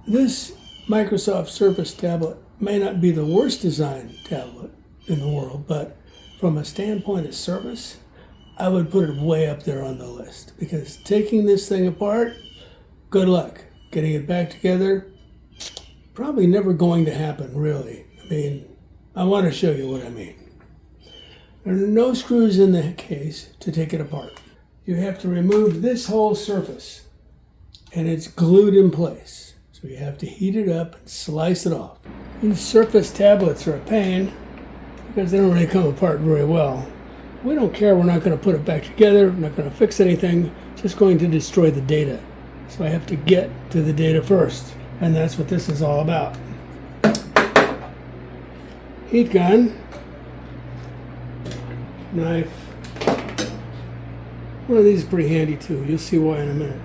This Microsoft Surface tablet may not be the worst designed tablet in the world, but from a standpoint of service, I would put it way up there on the list, because taking this thing apart, good luck. Getting it back together, probably never going to happen, really. I mean, I want to show you what I mean. There are no screws in the case to take it apart. You have to remove this whole surface, and it's glued in place. So you have to heat it up and slice it off. These Surface tablets are a pain because they don't really come apart very well. We don't care, we're not going to put it back together, we're not going to fix anything, just going to destroy the data. So I have to get to the data first, and that's what this is all about. Heat gun, knife. One of these is pretty handy too, you'll see why in a minute.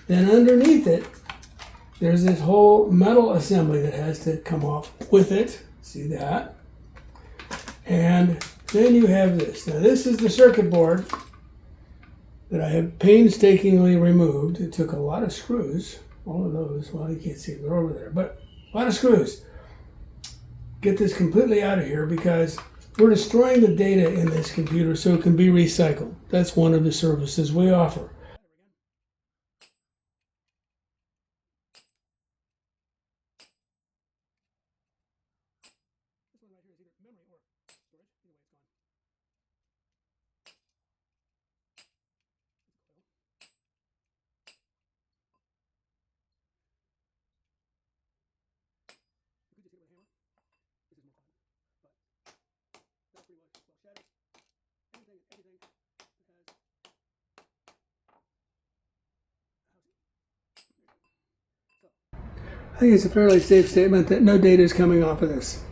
Then underneath it, there's this whole metal assembly that has to come off with it. See that? And then you have this. Now this is the circuit board that I have painstakingly removed. It took a lot of screws. All of those, well, you can't see them, they're over there, but a lot of screws. Get this completely out of here because we're destroying the data in this computer so it can be recycled. That's one of the services we offer. I think it's a fairly safe statement that no data is coming off of this.